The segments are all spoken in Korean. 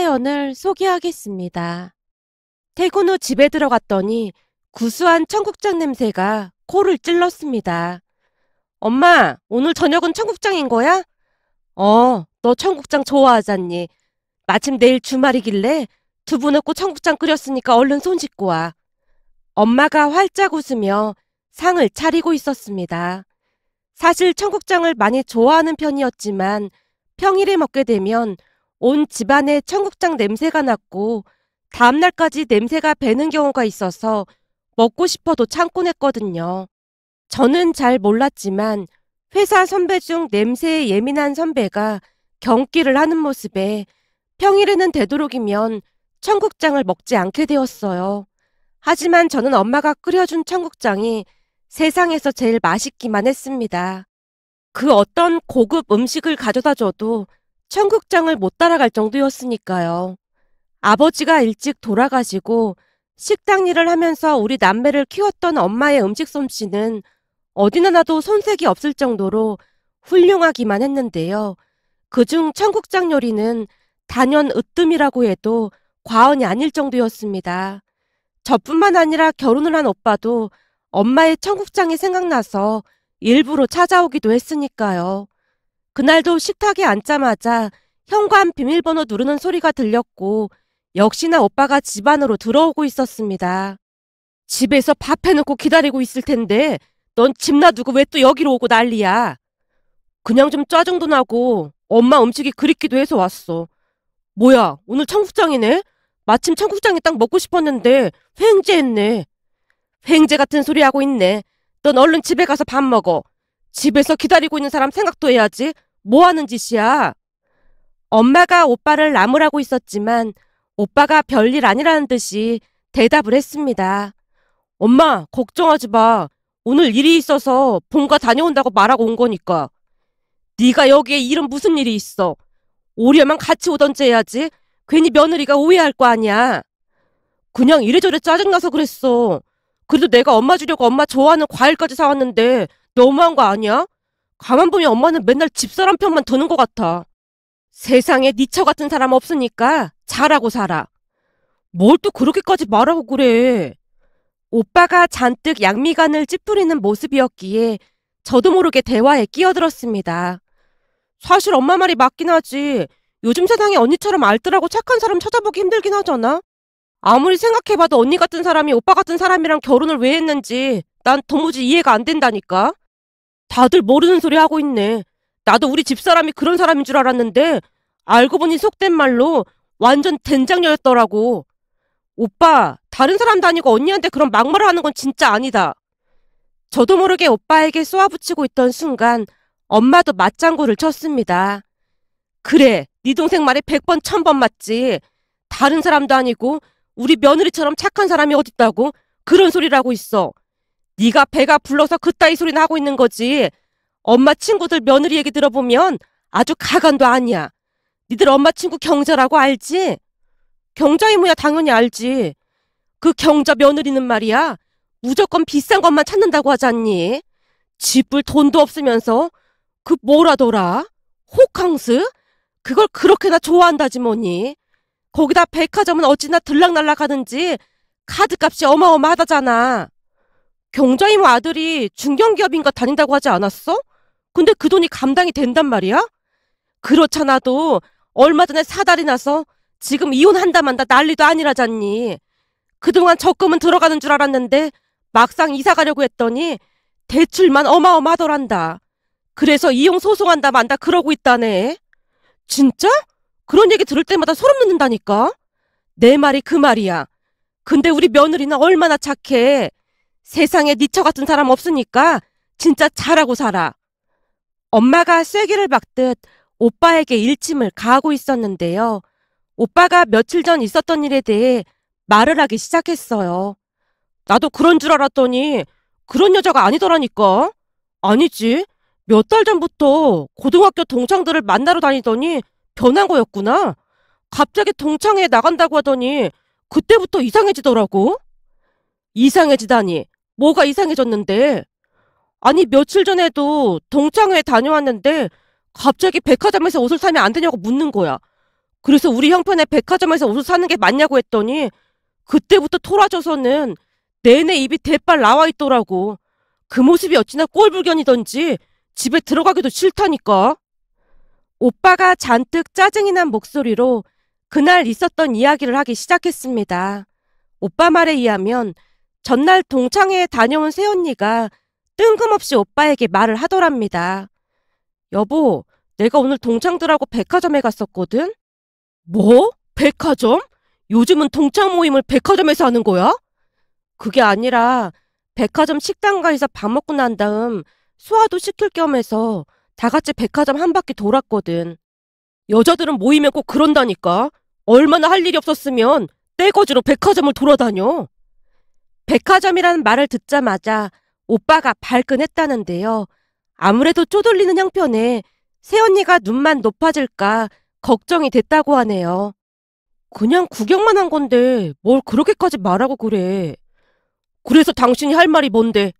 사연을 소개하겠습니다. 퇴근 후 집에 들어갔더니 구수한 청국장 냄새가 코를 찔렀습니다. 엄마, 오늘 저녁은 청국장인 거야? 너 청국장 좋아하잖니. 마침 내일 주말이길래 두부 넣고 청국장 끓였으니까 얼른 손 씻고 와. 엄마가 활짝 웃으며 상을 차리고 있었습니다. 사실 청국장을 많이 좋아하는 편이었지만 평일에 먹게 되면 온 집안에 청국장 냄새가 났고 다음날까지 냄새가 배는 경우가 있어서 먹고 싶어도 참곤 했거든요. 저는 잘 몰랐지만 회사 선배 중 냄새에 예민한 선배가 경기를 하는 모습에 평일에는 되도록이면 청국장을 먹지 않게 되었어요. 하지만 저는 엄마가 끓여준 청국장이 세상에서 제일 맛있기만 했습니다. 그 어떤 고급 음식을 가져다 줘도 청국장을 못 따라갈 정도였으니까요. 아버지가 일찍 돌아가시고 식당 일을 하면서 우리 남매를 키웠던 엄마의 음식 솜씨는 어디나 놔도 손색이 없을 정도로 훌륭하기만 했는데요. 그중 청국장 요리는 단연 으뜸이라고 해도 과언이 아닐 정도였습니다. 저뿐만 아니라 결혼을 한 오빠도 엄마의 청국장이 생각나서 일부러 찾아오기도 했으니까요. 그날도 식탁에 앉자마자 현관 비밀번호 누르는 소리가 들렸고 역시나 오빠가 집 안으로 들어오고 있었습니다. 집에서 밥 해놓고 기다리고 있을 텐데 넌 집 놔두고 왜 또 여기로 오고 난리야. 그냥 좀 짜증도 나고 엄마 음식이 그립기도 해서 왔어. 뭐야, 오늘 청국장이네? 마침 청국장이 딱 먹고 싶었는데 횡재했네. 횡재 같은 소리 하고 있네. 넌 얼른 집에 가서 밥 먹어. 집에서 기다리고 있는 사람 생각도 해야지. 뭐 하는 짓이야? 엄마가 오빠를 나무라고 있었지만 오빠가 별일 아니라는 듯이 대답을 했습니다. 엄마, 걱정하지 마. 오늘 일이 있어서 본가 다녀온다고 말하고 온 거니까. 네가 여기에 일은 무슨 일이 있어? 오려면 같이 오던지 해야지. 괜히 며느리가 오해할 거 아니야. 그냥 이래저래 짜증나서 그랬어. 그래도 내가 엄마 주려고 엄마 좋아하는 과일까지 사왔는데 너무한 거 아니야? 가만 보면 엄마는 맨날 집사람 편만 드는 것 같아. 세상에 니처 같은 사람 없으니까 잘하고 살아. 뭘 또 그렇게까지 말하고 그래. 오빠가 잔뜩 양미간을 찌푸리는 모습이었기에 저도 모르게 대화에 끼어들었습니다. 사실 엄마 말이 맞긴 하지. 요즘 세상에 언니처럼 알뜰하고 착한 사람 찾아보기 힘들긴 하잖아. 아무리 생각해봐도 언니 같은 사람이 오빠 같은 사람이랑 결혼을 왜 했는지 난 도무지 이해가 안 된다니까. 다들 모르는 소리 하고 있네. 나도 우리 집사람이 그런 사람인 줄 알았는데 알고 보니 속된 말로 완전 된장녀였더라고. 오빠, 다른 사람도 아니고 언니한테 그런 막말을 하는 건 진짜 아니다. 저도 모르게 오빠에게 쏘아붙이고 있던 순간 엄마도 맞장구를 쳤습니다. 그래, 네 동생 말이 100번 1000번 맞지. 다른 사람도 아니고 우리 며느리처럼 착한 사람이 어딨다고 그런 소리를 하고 있어. 네가 배가 불러서 그따위 소리나 하고 있는 거지. 엄마 친구들 며느리 얘기 들어보면 아주 가관도 아니야. 니들 엄마 친구 경자라고 알지? 경자이 뭐야 당연히 알지. 그 경자 며느리는 말이야. 무조건 비싼 것만 찾는다고 하잖니. 집을 돈도 없으면서 그 뭐라더라? 호캉스? 그걸 그렇게나 좋아한다지 뭐니. 거기다 백화점은 어찌나 들락날락 하는지 카드값이 어마어마하다잖아. 경자이모 아들이 중견기업인가 다닌다고 하지 않았어? 근데 그 돈이 감당이 된단 말이야? 그렇잖아도 얼마 전에 사달이 나서 지금 이혼한다 만다 난리도 아니라잖니. 그동안 적금은 들어가는 줄 알았는데 막상 이사 가려고 했더니 대출만 어마어마하더란다. 그래서 이혼 소송한다 만다 그러고 있다네. 진짜? 그런 얘기 들을 때마다 소름 돋는다니까. 내 말이 그 말이야. 근데 우리 며느리는 얼마나 착해. 세상에 니처 같은 사람 없으니까 진짜 잘하고 살아. 엄마가 쐐기를 박듯 오빠에게 일침을 가하고 있었는데요. 오빠가 며칠 전 있었던 일에 대해 말을 하기 시작했어요. 나도 그런 줄 알았더니 그런 여자가 아니더라니까. 아니지. 몇 달 전부터 고등학교 동창들을 만나러 다니더니 변한 거였구나. 갑자기 동창회에 나간다고 하더니 그때부터 이상해지더라고. 이상해지다니. 뭐가 이상해졌는데? 아니 며칠 전에도 동창회에 다녀왔는데 갑자기 백화점에서 옷을 사면 안 되냐고 묻는 거야. 그래서 우리 형편에 백화점에서 옷을 사는 게 맞냐고 했더니 그때부터 토라져서는 내내 입이 대빨 나와 있더라고. 그 모습이 어찌나 꼴불견이던지 집에 들어가기도 싫다니까. 오빠가 잔뜩 짜증이 난 목소리로 그날 있었던 이야기를 하기 시작했습니다. 오빠 말에 의하면 전날 동창회에 다녀온 새언니가 뜬금없이 오빠에게 말을 하더랍니다. 여보, 내가 오늘 동창들하고 백화점에 갔었거든? 뭐? 백화점? 요즘은 동창 모임을 백화점에서 하는 거야? 그게 아니라 백화점 식당가에서 밥 먹고 난 다음 소화도 시킬 겸 해서 다 같이 백화점 한 바퀴 돌았거든. 여자들은 모이면 꼭 그런다니까. 얼마나 할 일이 없었으면 떼거지로 백화점을 돌아다녀. 백화점이라는 말을 듣자마자 오빠가 발끈했다는데요. 아무래도 쪼들리는 형편에 새언니가 눈만 높아질까 걱정이 됐다고 하네요. 그냥 구경만 한 건데 뭘 그렇게까지 말하고 그래. 그래서 당신이 할 말이 뭔데?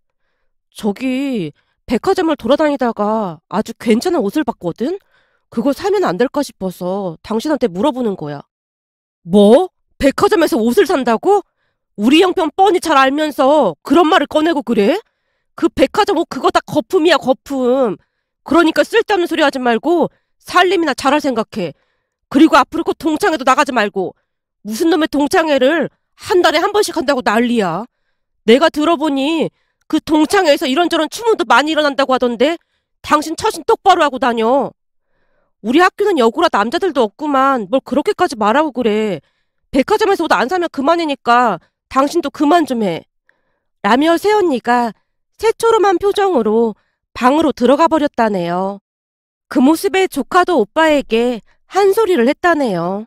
저기 백화점을 돌아다니다가 아주 괜찮은 옷을 봤거든? 그거 사면 안 될까 싶어서 당신한테 물어보는 거야. 뭐? 백화점에서 옷을 산다고? 우리 형편 뻔히 잘 알면서 그런 말을 꺼내고 그래? 그 백화점 옷 그거 다 거품이야, 거품. 그러니까 쓸데없는 소리 하지 말고 살림이나 잘할 생각해. 그리고 앞으로 그 동창회도 나가지 말고. 무슨 놈의 동창회를 한 달에 한 번씩 한다고 난리야. 내가 들어보니 그 동창회에서 이런저런 추문도 많이 일어난다고 하던데 당신 처신 똑바로 하고 다녀. 우리 학교는 여고라 남자들도 없구만. 뭘 그렇게까지 말하고 그래. 백화점에서 옷 안 사면 그만이니까 당신도 그만 좀 해. 라며 새언니가 새초롬한 표정으로 방으로 들어가 버렸다네요. 그 모습에 조카도 오빠에게 한 소리를 했다네요.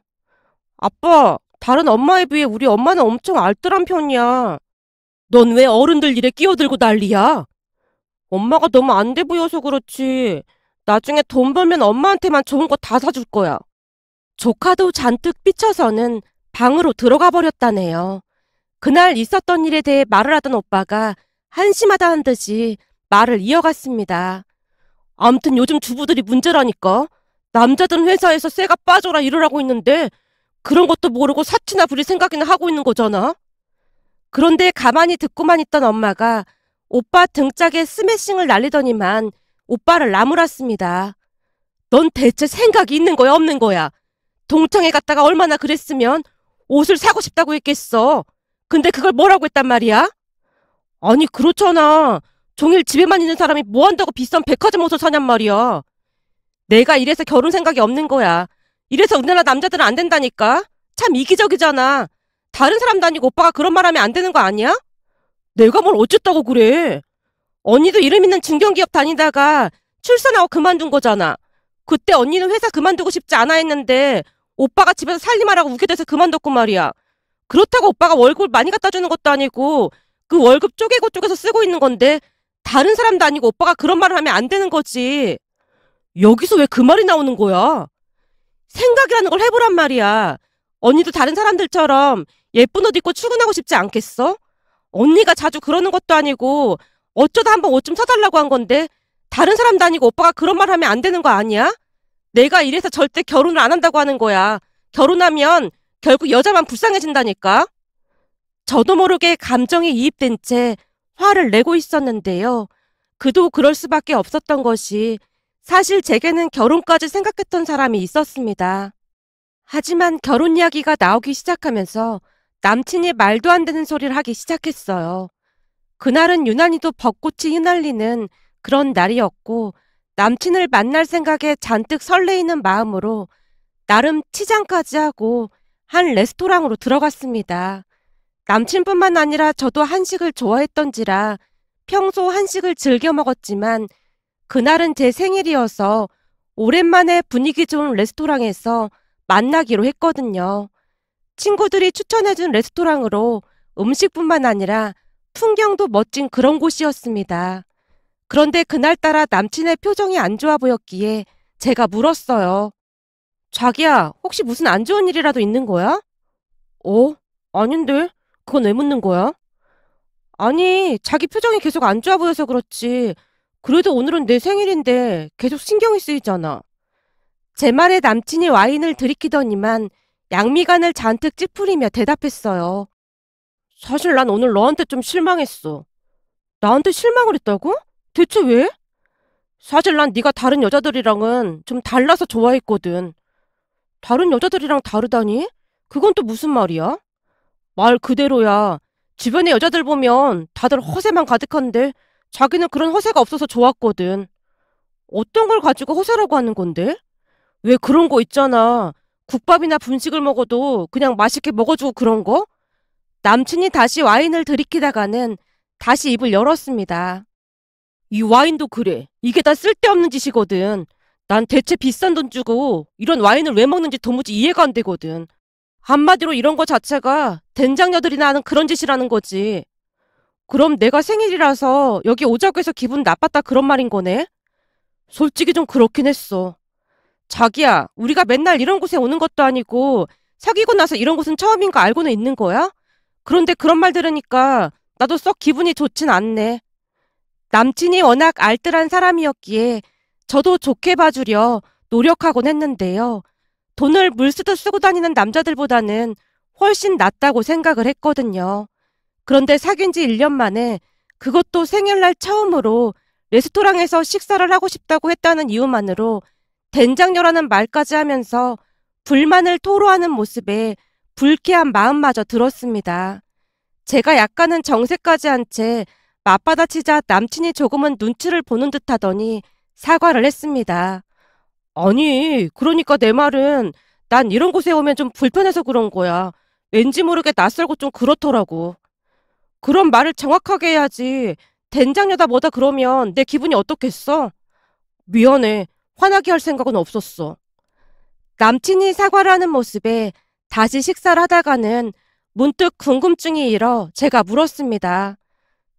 아빠, 다른 엄마에 비해 우리 엄마는 엄청 알뜰한 편이야. 넌 왜 어른들 일에 끼어들고 난리야? 엄마가 너무 안 돼 보여서 그렇지. 나중에 돈 벌면 엄마한테만 좋은 거 다 사줄 거야. 조카도 잔뜩 삐쳐서는 방으로 들어가 버렸다네요. 그날 있었던 일에 대해 말을 하던 오빠가 한심하다는 듯이 말을 이어갔습니다. 암튼 요즘 주부들이 문제라니까. 남자들은 회사에서 쇠가 빠져라 이러라고 있는데 그런 것도 모르고 사치나 부릴 생각이나 하고 있는 거잖아. 그런데 가만히 듣고만 있던 엄마가 오빠 등짝에 스매싱을 날리더니만 오빠를 나무랐습니다. 넌 대체 생각이 있는 거야, 없는 거야? 동창회 갔다가 얼마나 그랬으면 옷을 사고 싶다고 했겠어. 근데 그걸 뭐라고 했단 말이야? 아니, 그렇잖아. 종일 집에만 있는 사람이 뭐 한다고 비싼 백화점 옷을 사냔 말이야. 내가 이래서 결혼 생각이 없는 거야. 이래서 우리나라 남자들은 안 된다니까. 참 이기적이잖아. 다른 사람도 아니고 오빠가 그런 말 하면 안 되는 거 아니야? 내가 뭘 어쨌다고 그래. 언니도 이름 있는 중견기업 다니다가 출산하고 그만둔 거잖아. 그때 언니는 회사 그만두고 싶지 않아 했는데 오빠가 집에서 살림하라고 우게 돼서 그만뒀고 말이야. 그렇다고 오빠가 월급을 많이 갖다 주는 것도 아니고 그 월급 쪼개고 쪼개서 쓰고 있는 건데 다른 사람도 아니고 오빠가 그런 말을 하면 안 되는 거지. 여기서 왜 그 말이 나오는 거야? 생각이라는 걸 해보란 말이야. 언니도 다른 사람들처럼 예쁜 옷 입고 출근하고 싶지 않겠어? 언니가 자주 그러는 것도 아니고 어쩌다 한번 옷 좀 사달라고 한 건데 다른 사람도 아니고 오빠가 그런 말 하면 안 되는 거 아니야? 내가 이래서 절대 결혼을 안 한다고 하는 거야. 결혼하면 결국 여자만 불쌍해진다니까. 저도 모르게 감정에 이입된 채 화를 내고 있었는데요. 그도 그럴 수밖에 없었던 것이 사실 제게는 결혼까지 생각했던 사람이 있었습니다. 하지만 결혼 이야기가 나오기 시작하면서 남친이 말도 안 되는 소리를 하기 시작했어요. 그날은 유난히도 벚꽃이 휘날리는 그런 날이었고 남친을 만날 생각에 잔뜩 설레이는 마음으로 나름 치장까지 하고 한 레스토랑으로 들어갔습니다. 남친뿐만 아니라 저도 한식을 좋아했던지라 평소 한식을 즐겨 먹었지만 그날은 제 생일이어서 오랜만에 분위기 좋은 레스토랑에서 만나기로 했거든요. 친구들이 추천해준 레스토랑으로 음식뿐만 아니라 풍경도 멋진 그런 곳이었습니다. 그런데 그날따라 남친의 표정이 안 좋아 보였기에 제가 물었어요. 자기야, 혹시 무슨 안 좋은 일이라도 있는 거야? 어? 아닌데? 그건 왜 묻는 거야? 아니, 자기 표정이 계속 안 좋아 보여서 그렇지. 그래도 오늘은 내 생일인데 계속 신경이 쓰이잖아. 제 말에 남친이 와인을 들이키더니만 양미간을 잔뜩 찌푸리며 대답했어요. 사실 난 오늘 너한테 좀 실망했어. 나한테 실망을 했다고? 대체 왜? 사실 난 네가 다른 여자들이랑은 좀 달라서 좋아했거든. 다른 여자들이랑 다르다니? 그건 또 무슨 말이야? 말 그대로야. 주변의 여자들 보면 다들 허세만 가득한데 자기는 그런 허세가 없어서 좋았거든. 어떤 걸 가지고 허세라고 하는 건데? 왜 그런 거 있잖아. 국밥이나 분식을 먹어도 그냥 맛있게 먹어주고 그런 거? 남친이 다시 와인을 들이키다가는 다시 입을 열었습니다. 이 와인도 그래. 이게 다 쓸데없는 짓이거든. 난 대체 비싼 돈 주고 이런 와인을 왜 먹는지 도무지 이해가 안 되거든. 한마디로 이런 거 자체가 된장녀들이나 하는 그런 짓이라는 거지. 그럼 내가 생일이라서 여기 오자고 해서 기분 나빴다 그런 말인 거네? 솔직히 좀 그렇긴 했어. 자기야, 우리가 맨날 이런 곳에 오는 것도 아니고 사귀고 나서 이런 곳은 처음인 거 알고는 있는 거야? 그런데 그런 말 들으니까 나도 썩 기분이 좋진 않네. 남친이 워낙 알뜰한 사람이었기에 저도 좋게 봐주려 노력하곤 했는데요. 돈을 물쓰듯 쓰고 다니는 남자들보다는 훨씬 낫다고 생각을 했거든요. 그런데 사귄 지 1년 만에 그것도 생일날 처음으로 레스토랑에서 식사를 하고 싶다고 했다는 이유만으로 된장녀라는 말까지 하면서 불만을 토로하는 모습에 불쾌한 마음마저 들었습니다. 제가 약간은 정색까지 한 채 맞받아치자 남친이 조금은 눈치를 보는 듯 하더니 사과를 했습니다. 아니, 그러니까 내 말은 난 이런 곳에 오면 좀 불편해서 그런 거야. 왠지 모르게 낯설고 좀 그렇더라고. 그런 말을 정확하게 해야지. 된장녀다 뭐다 그러면 내 기분이 어떻겠어? 미안해. 화나게 할 생각은 없었어. 남친이 사과를 하는 모습에 다시 식사를 하다가는 문득 궁금증이 일어 제가 물었습니다.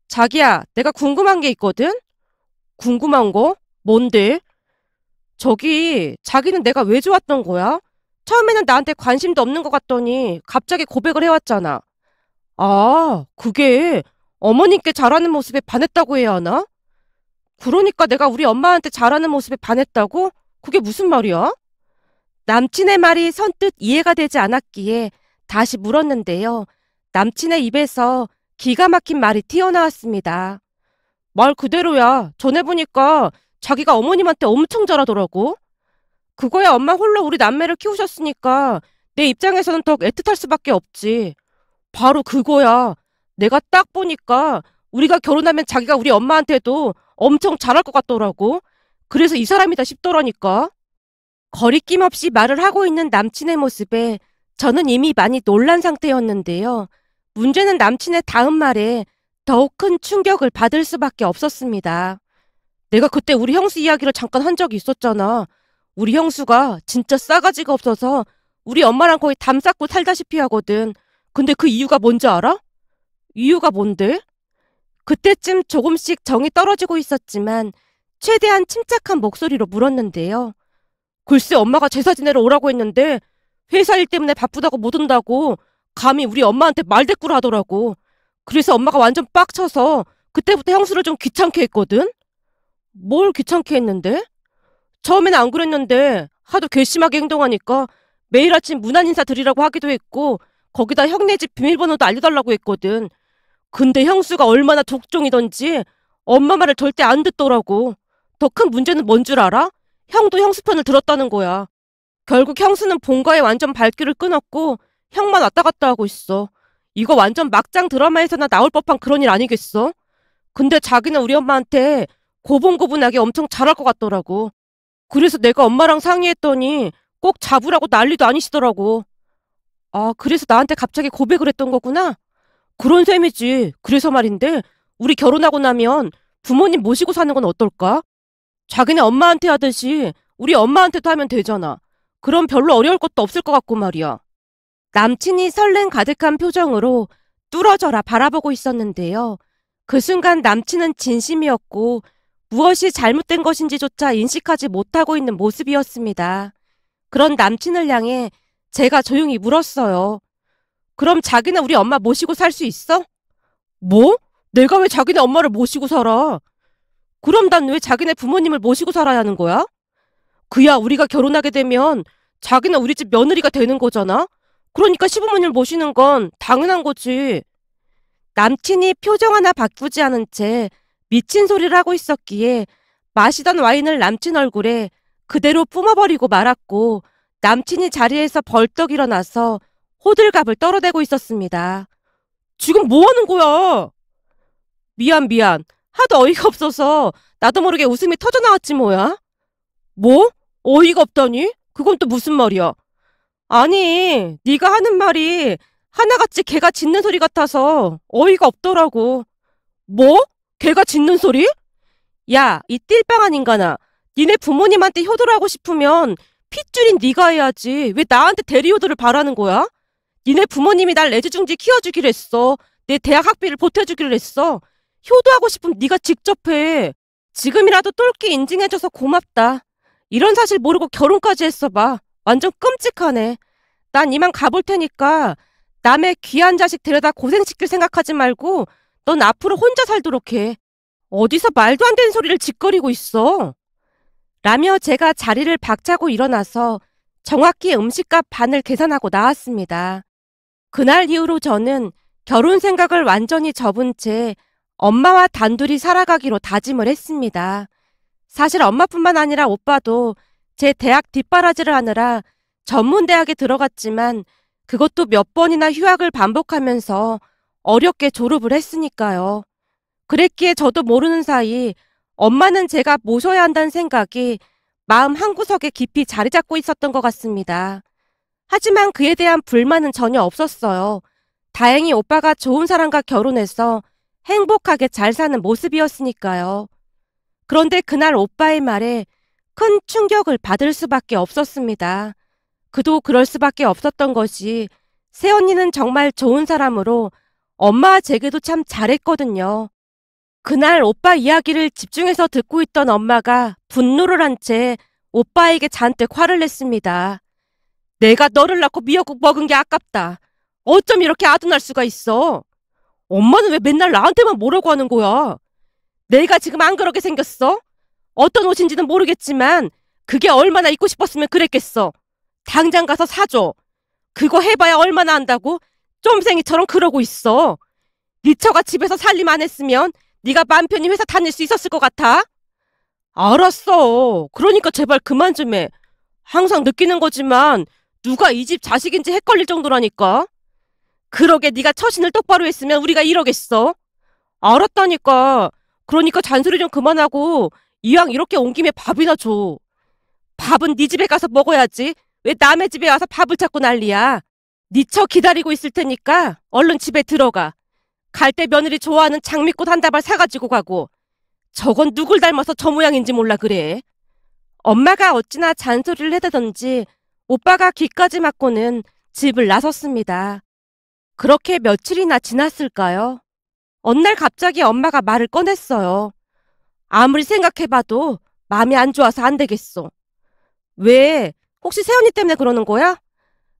자기야, 내가 궁금한 게 있거든? 궁금한 거? 뭔데? 저기, 자기는 내가 왜 좋았던 거야? 처음에는 나한테 관심도 없는 것 같더니 갑자기 고백을 해왔잖아. 아, 그게 어머님께 잘하는 모습에 반했다고 해야 하나? 그러니까 내가 우리 엄마한테 잘하는 모습에 반했다고? 그게 무슨 말이야? 남친의 말이 선뜻 이해가 되지 않았기에 다시 물었는데요. 남친의 입에서 기가 막힌 말이 튀어나왔습니다. 말 그대로야. 전에 보니까 자기가 어머님한테 엄청 잘하더라고. 그거야 엄마 홀로 우리 남매를 키우셨으니까 내 입장에서는 더 애틋할 수밖에 없지. 바로 그거야. 내가 딱 보니까 우리가 결혼하면 자기가 우리 엄마한테도 엄청 잘할 것 같더라고. 그래서 이 사람이다 싶더라니까. 거리낌 없이 말을 하고 있는 남친의 모습에 저는 이미 많이 놀란 상태였는데요. 문제는 남친의 다음 말에 더욱 큰 충격을 받을 수밖에 없었습니다. 내가 그때 우리 형수 이야기를 잠깐 한 적이 있었잖아. 우리 형수가 진짜 싸가지가 없어서 우리 엄마랑 거의 담 쌓고 살다시피 하거든. 근데 그 이유가 뭔지 알아? 이유가 뭔데? 그때쯤 조금씩 정이 떨어지고 있었지만 최대한 침착한 목소리로 물었는데요. 글쎄 엄마가 제사 지내러 오라고 했는데 회사 일 때문에 바쁘다고 못 온다고 감히 우리 엄마한테 말대꾸를 하더라고. 그래서 엄마가 완전 빡쳐서 그때부터 형수를 좀 귀찮게 했거든? 뭘 귀찮게 했는데? 처음에는 안 그랬는데 하도 괘씸하게 행동하니까 매일 아침 문안 인사 드리라고 하기도 했고 거기다 형네 집 비밀번호도 알려달라고 했거든. 근데 형수가 얼마나 족종이던지 엄마 말을 절대 안 듣더라고. 더 큰 문제는 뭔 줄 알아? 형도 형수 편을 들었다는 거야. 결국 형수는 본가에 완전 발길을 끊었고 형만 왔다 갔다 하고 있어. 이거 완전 막장 드라마에서나 나올 법한 그런 일 아니겠어? 근데 자기는 우리 엄마한테 고분고분하게 엄청 잘할 것 같더라고. 그래서 내가 엄마랑 상의했더니 꼭 잡으라고 난리도 아니시더라고. 아, 그래서 나한테 갑자기 고백을 했던 거구나? 그런 셈이지. 그래서 말인데 우리 결혼하고 나면 부모님 모시고 사는 건 어떨까? 자기네 엄마한테 하듯이 우리 엄마한테도 하면 되잖아. 그럼 별로 어려울 것도 없을 것 같고 말이야. 남친이 설렘 가득한 표정으로 뚫어져라 바라보고 있었는데요. 그 순간 남친은 진심이었고 무엇이 잘못된 것인지조차 인식하지 못하고 있는 모습이었습니다. 그런 남친을 향해 제가 조용히 물었어요. 그럼 자기는 우리 엄마 모시고 살 수 있어? 뭐? 내가 왜 자기네 엄마를 모시고 살아? 그럼 난 왜 자기네 부모님을 모시고 살아야 하는 거야? 그야 우리가 결혼하게 되면 자기는 우리 집 며느리가 되는 거잖아? 그러니까 시부모님을 모시는 건 당연한 거지. 남친이 표정 하나 바꾸지 않은 채 미친 소리를 하고 있었기에 마시던 와인을 남친 얼굴에 그대로 뿜어버리고 말았고 남친이 자리에서 벌떡 일어나서 호들갑을 떨어대고 있었습니다. 지금 뭐 하는 거야? 미안. 하도 어이가 없어서 나도 모르게 웃음이 터져나왔지 뭐야? 뭐? 어이가 없다니? 그건 또 무슨 말이야? 아니, 네가 하는 말이 하나같이 개가 짖는 소리 같아서 어이가 없더라고. 뭐? 개가 짖는 소리? 야, 이 띨빵한 인간아. 니네 부모님한테 효도하고 싶으면 핏줄인 네가 해야지. 왜 나한테 대리효도를 바라는 거야? 니네 부모님이 날 애지중지 키워주기로 했어. 내 대학 학비를 보태주기로 했어. 효도하고 싶으면 네가 직접 해. 지금이라도 똘끼 인증해줘서 고맙다. 이런 사실 모르고 결혼까지 했어 봐. 완전 끔찍하네. 난 이만 가볼 테니까 남의 귀한 자식 데려다 고생시킬 생각하지 말고 넌 앞으로 혼자 살도록 해. 어디서 말도 안 되는 소리를 짓거리고 있어. 라며 제가 자리를 박차고 일어나서 정확히 음식값 반을 계산하고 나왔습니다. 그날 이후로 저는 결혼 생각을 완전히 접은 채 엄마와 단둘이 살아가기로 다짐을 했습니다. 사실 엄마뿐만 아니라 오빠도 제 대학 뒷바라지를 하느라 전문대학에 들어갔지만 그것도 몇 번이나 휴학을 반복하면서 어렵게 졸업을 했으니까요. 그랬기에 저도 모르는 사이 엄마는 제가 모셔야 한다는 생각이 마음 한구석에 깊이 자리 잡고 있었던 것 같습니다. 하지만 그에 대한 불만은 전혀 없었어요. 다행히 오빠가 좋은 사람과 결혼해서 행복하게 잘 사는 모습이었으니까요. 그런데 그날 오빠의 말에 큰 충격을 받을 수밖에 없었습니다. 그도 그럴 수밖에 없었던 것이 새언니는 정말 좋은 사람으로 엄마와 제게도 참 잘했거든요. 그날 오빠 이야기를 집중해서 듣고 있던 엄마가 분노를 한 채 오빠에게 잔뜩 화를 냈습니다. 내가 너를 낳고 미역국 먹은 게 아깝다. 어쩜 이렇게 아둔할 수가 있어? 엄마는 왜 맨날 나한테만 뭐라고 하는 거야? 내가 지금 안 그렇게 생겼어? 어떤 옷인지는 모르겠지만 그게 얼마나 입고 싶었으면 그랬겠어. 당장 가서 사줘. 그거 해봐야 얼마나 한다고? 쫌생이처럼 그러고 있어. 네 처가 집에서 살림 안 했으면 네가 맘 편히 회사 다닐 수 있었을 것 같아? 알았어. 그러니까 제발 그만 좀 해. 항상 느끼는 거지만 누가 이 집 자식인지 헷갈릴 정도라니까. 그러게 네가 처신을 똑바로 했으면 우리가 이러겠어. 알았다니까. 그러니까 잔소리 좀 그만하고 이왕 이렇게 온 김에 밥이나 줘. 밥은 네 집에 가서 먹어야지. 왜 남의 집에 와서 밥을 찾고 난리야. 네 처 기다리고 있을 테니까 얼른 집에 들어가. 갈 때 며느리 좋아하는 장미꽃 한 다발 사가지고 가고. 저건 누굴 닮아서 저 모양인지 몰라 그래. 엄마가 어찌나 잔소리를 해대던지 오빠가 귀까지 막고는 집을 나섰습니다. 그렇게 며칠이나 지났을까요? 어느 날 갑자기 엄마가 말을 꺼냈어요. 아무리 생각해봐도 마음이 안 좋아서 안 되겠어. 왜? 혹시 새언니 때문에 그러는 거야?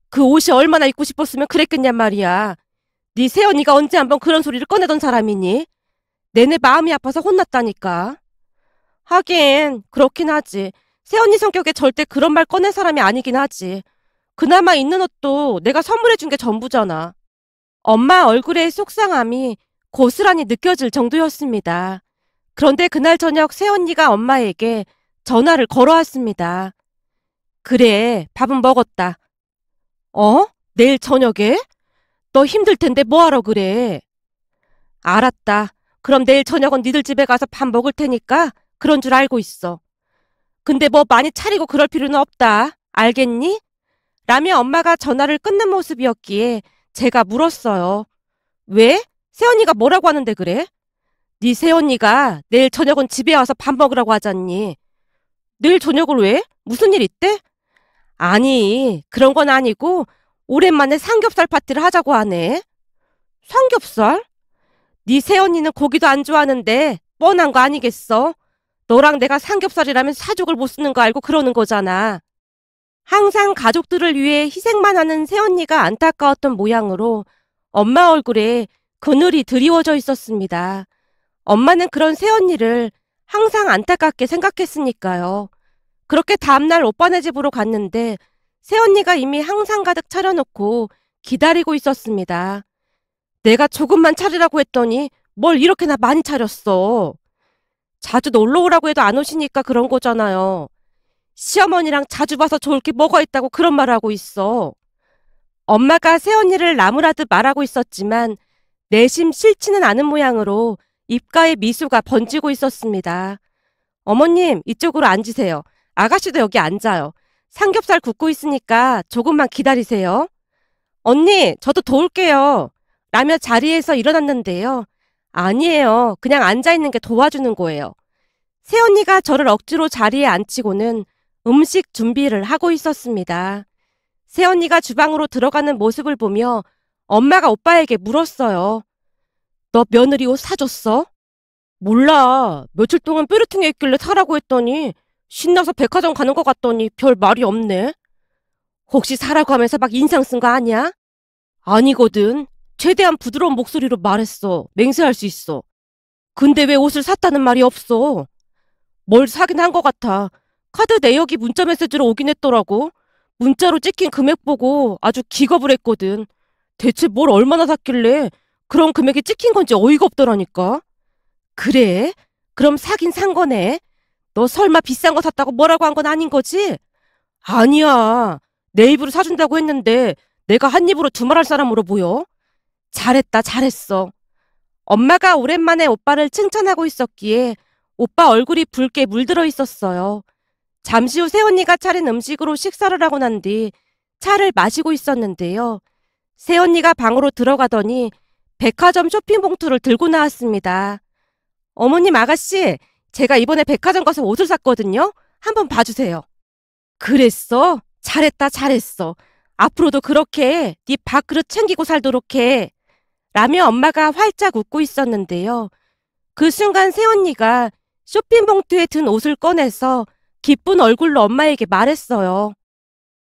그 옷이 얼마나 입고 싶었으면 그랬겠냔 말이야. 네 새언니가 언제 한번 그런 소리를 꺼내던 사람이니? 내내 마음이 아파서 혼났다니까. 하긴 그렇긴 하지. 새언니 성격에 절대 그런 말 꺼낸 사람이 아니긴 하지. 그나마 있는 옷도 내가 선물해준 게 전부잖아. 엄마 얼굴의 속상함이 고스란히 느껴질 정도였습니다. 그런데 그날 저녁 새언니가 엄마에게 전화를 걸어왔습니다. 그래, 밥은 먹었다. 어? 내일 저녁에? 너 힘들 텐데 뭐하러 그래? 알았다. 그럼 내일 저녁은 니들 집에 가서 밥 먹을 테니까 그런 줄 알고 있어. 근데 뭐 많이 차리고 그럴 필요는 없다. 알겠니? 라며 엄마가 전화를 끊는 모습이었기에 제가 물었어요. 왜? 새언니가 뭐라고 하는데 그래? 네 새언니가 내일 저녁은 집에 와서 밥 먹으라고 하잖니. 내일 저녁을 왜? 무슨 일 있대? 아니, 그런 건 아니고 오랜만에 삼겹살 파티를 하자고 하네. 삼겹살? 네 새언니는 고기도 안 좋아하는데 뻔한 거 아니겠어? 너랑 내가 삼겹살이라면 사족을 못 쓰는 거 알고 그러는 거잖아. 항상 가족들을 위해 희생만 하는 새언니가 안타까웠던 모양으로 엄마 얼굴에 그늘이 드리워져 있었습니다. 엄마는 그런 새언니를 항상 안타깝게 생각했으니까요. 그렇게 다음날 오빠네 집으로 갔는데 새언니가 이미 한상 가득 차려놓고 기다리고 있었습니다. 내가 조금만 차리라고 했더니 뭘 이렇게나 많이 차렸어. 자주 놀러 오라고 해도 안 오시니까 그런 거잖아요. 시어머니랑 자주 봐서 좋을 게 뭐가 있다고 그런 말 하고 있어. 엄마가 새언니를 나무라듯 말하고 있었지만 내심 싫지는 않은 모양으로 입가에 미소가 번지고 있었습니다. 어머님, 이쪽으로 앉으세요. 아가씨도 여기 앉아요. 삼겹살 굽고 있으니까 조금만 기다리세요. 언니, 저도 도울게요. 라며 자리에서 일어났는데요. 아니에요. 그냥 앉아있는 게 도와주는 거예요. 새언니가 저를 억지로 자리에 앉히고는 음식 준비를 하고 있었습니다. 새언니가 주방으로 들어가는 모습을 보며 엄마가 오빠에게 물었어요. 너 며느리 옷 사줬어? 몰라. 며칠 동안 뾰루퉁에 있길래 사라고 했더니 신나서 백화점 가는 것 같더니 별 말이 없네. 혹시 사라고 하면서 막 인상 쓴 거 아니야? 아니거든. 최대한 부드러운 목소리로 말했어. 맹세할 수 있어. 근데 왜 옷을 샀다는 말이 없어? 뭘 사긴 한 것 같아. 카드 내역이 문자 메시지로 오긴 했더라고. 문자로 찍힌 금액 보고 아주 기겁을 했거든. 대체 뭘 얼마나 샀길래 그런 금액이 찍힌 건지 어이가 없더라니까. 그래? 그럼 사긴 산 거네. 너 설마 비싼 거 샀다고 뭐라고 한 건 아닌 거지? 아니야. 내 입으로 사준다고 했는데 내가 한 입으로 두말할 사람으로 보여? 잘했다, 잘했어. 엄마가 오랜만에 오빠를 칭찬하고 있었기에 오빠 얼굴이 붉게 물들어 있었어요. 잠시 후 새언니가 차린 음식으로 식사를 하고 난 뒤 차를 마시고 있었는데요. 새언니가 방으로 들어가더니 백화점 쇼핑 봉투를 들고 나왔습니다. 어머님, 아가씨, 제가 이번에 백화점 가서 옷을 샀거든요. 한번 봐주세요. 그랬어? 잘했다, 잘했어. 앞으로도 그렇게 네 밥그릇 챙기고 살도록 해. 라며 엄마가 활짝 웃고 있었는데요. 그 순간 새언니가 쇼핑 봉투에 든 옷을 꺼내서 기쁜 얼굴로 엄마에게 말했어요.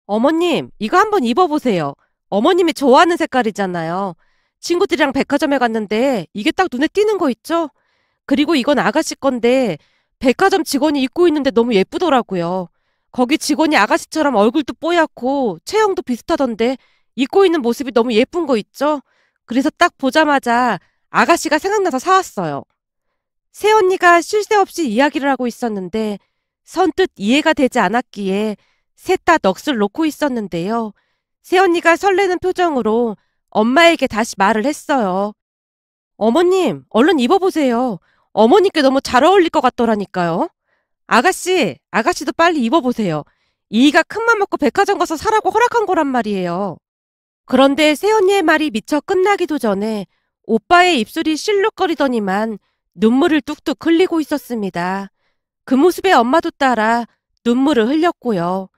어머님, 이거 한번 입어보세요. 어머님이 좋아하는 색깔이잖아요. 친구들이랑 백화점에 갔는데 이게 딱 눈에 띄는 거 있죠? 그리고 이건 아가씨 건데 백화점 직원이 입고 있는데 너무 예쁘더라고요. 거기 직원이 아가씨처럼 얼굴도 뽀얗고 체형도 비슷하던데 입고 있는 모습이 너무 예쁜 거 있죠? 그래서 딱 보자마자 아가씨가 생각나서 사왔어요. 새언니가 쉴 새 없이 이야기를 하고 있었는데 선뜻 이해가 되지 않았기에 셋 다 넋을 놓고 있었는데요. 새언니가 설레는 표정으로 엄마에게 다시 말을 했어요. 어머님, 얼른 입어보세요. 어머님께 너무 잘 어울릴 것 같더라니까요. 아가씨, 아가씨도 빨리 입어보세요. 이이가 큰맘 먹고 백화점 가서 사라고 허락한 거란 말이에요. 그런데 새언니의 말이 미처 끝나기도 전에 오빠의 입술이 실룩거리더니만 눈물을 뚝뚝 흘리고 있었습니다. 그 모습에 엄마도 따라 눈물을 흘렸고요.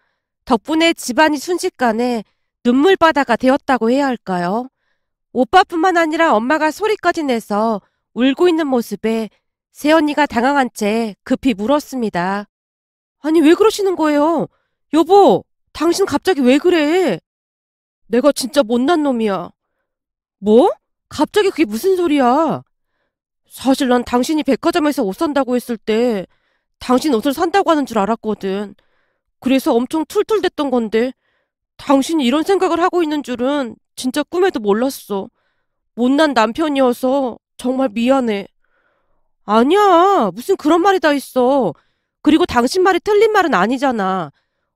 덕분에 집안이 순식간에 눈물바다가 되었다고 해야 할까요? 오빠뿐만 아니라 엄마가 소리까지 내서 울고 있는 모습에 새언니가 당황한 채 급히 물었습니다. 아니, 왜 그러시는 거예요? 여보, 당신 갑자기 왜 그래? 내가 진짜 못난 놈이야. 뭐? 갑자기 그게 무슨 소리야? 사실 난 당신이 백화점에서 옷 산다고 했을 때 당신 옷을 산다고 하는 줄 알았거든. 그래서 엄청 툴툴댔던 건데 당신이 이런 생각을 하고 있는 줄은 진짜 꿈에도 몰랐어. 못난 남편이어서 정말 미안해. 아니야. 무슨 그런 말이 다 있어. 그리고 당신 말이 틀린 말은 아니잖아.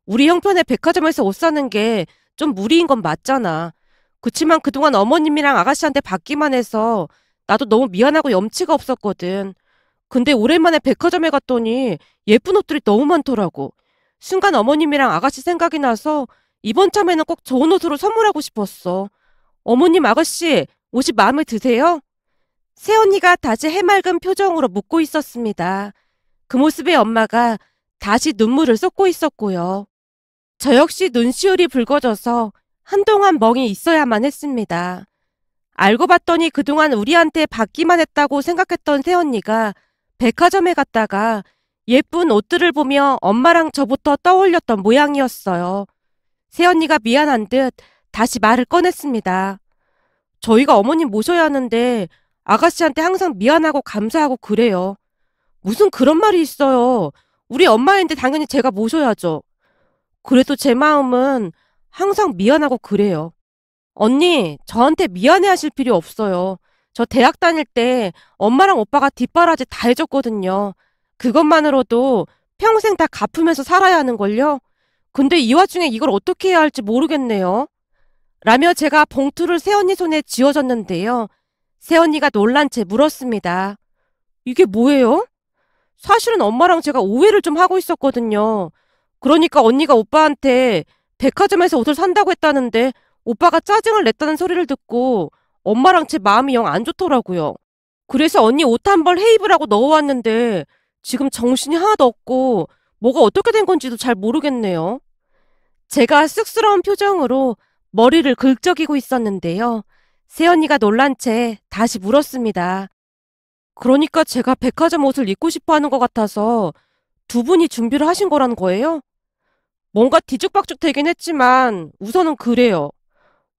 우리 형편에 백화점에서 옷 사는 게 좀 무리인 건 맞잖아. 그치만 그동안 어머님이랑 아가씨한테 받기만 해서 나도 너무 미안하고 염치가 없었거든. 근데 오랜만에 백화점에 갔더니 예쁜 옷들이 너무 많더라고. 순간 어머님이랑 아가씨 생각이 나서 이번 참에는 꼭 좋은 옷으로 선물하고 싶었어. 어머님, 아가씨, 옷이 마음에 드세요? 새언니가 다시 해맑은 표정으로 묻고 있었습니다. 그 모습에 엄마가 다시 눈물을 쏟고 있었고요. 저 역시 눈시울이 붉어져서 한동안 멍이 있어야만 했습니다. 알고 봤더니 그동안 우리한테 받기만 했다고 생각했던 새언니가 백화점에 갔다가 예쁜 옷들을 보며 엄마랑 저부터 떠올렸던 모양이었어요. 새언니가 미안한 듯 다시 말을 꺼냈습니다. 저희가 어머님 모셔야 하는데 아가씨한테 항상 미안하고 감사하고 그래요. 무슨 그런 말이 있어요. 우리 엄마인데 당연히 제가 모셔야죠. 그래도 제 마음은 항상 미안하고 그래요. 언니, 저한테 미안해 하실 필요 없어요. 저 대학 다닐 때 엄마랑 오빠가 뒷바라지 다 해줬거든요. 그것만으로도 평생 다 갚으면서 살아야 하는걸요? 근데 이 와중에 이걸 어떻게 해야 할지 모르겠네요. 라며 제가 봉투를 새언니 손에 쥐어줬는데요. 새언니가 놀란 채 물었습니다. 이게 뭐예요? 사실은 엄마랑 제가 오해를 좀 하고 있었거든요. 그러니까 언니가 오빠한테 백화점에서 옷을 산다고 했다는데 오빠가 짜증을 냈다는 소리를 듣고 엄마랑 제 마음이 영 안 좋더라고요. 그래서 언니 옷 한 벌 헤이브라고 넣어왔는데 지금 정신이 하나도 없고 뭐가 어떻게 된 건지도 잘 모르겠네요. 제가 쑥스러운 표정으로 머리를 긁적이고 있었는데요. 새언니가 놀란 채 다시 물었습니다. 그러니까 제가 백화점 옷을 입고 싶어 하는 것 같아서 두 분이 준비를 하신 거라는 거예요? 뭔가 뒤죽박죽 되긴 했지만 우선은 그래요.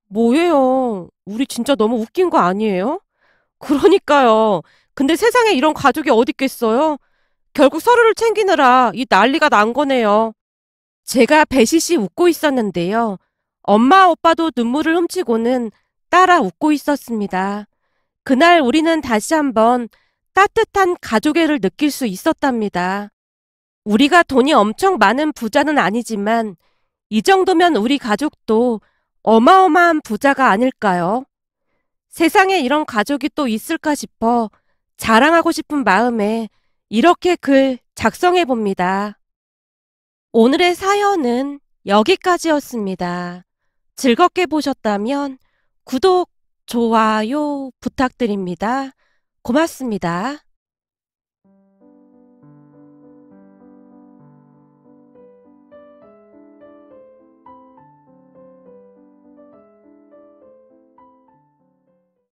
뭐예요? 우리 진짜 너무 웃긴 거 아니에요? 그러니까요. 근데 세상에 이런 가족이 어디 있겠어요? 결국 서로를 챙기느라 이 난리가 난 거네요. 제가 배시시 웃고 있었는데요. 엄마 오빠도 눈물을 훔치고는 따라 웃고 있었습니다. 그날 우리는 다시 한번 따뜻한 가족애를 느낄 수 있었답니다. 우리가 돈이 엄청 많은 부자는 아니지만 이 정도면 우리 가족도 어마어마한 부자가 아닐까요? 세상에 이런 가족이 또 있을까 싶어 자랑하고 싶은 마음에 이렇게 글 작성해 봅니다. 오늘의 사연은 여기까지였습니다. 즐겁게 보셨다면 구독, 좋아요 부탁드립니다. 고맙습니다.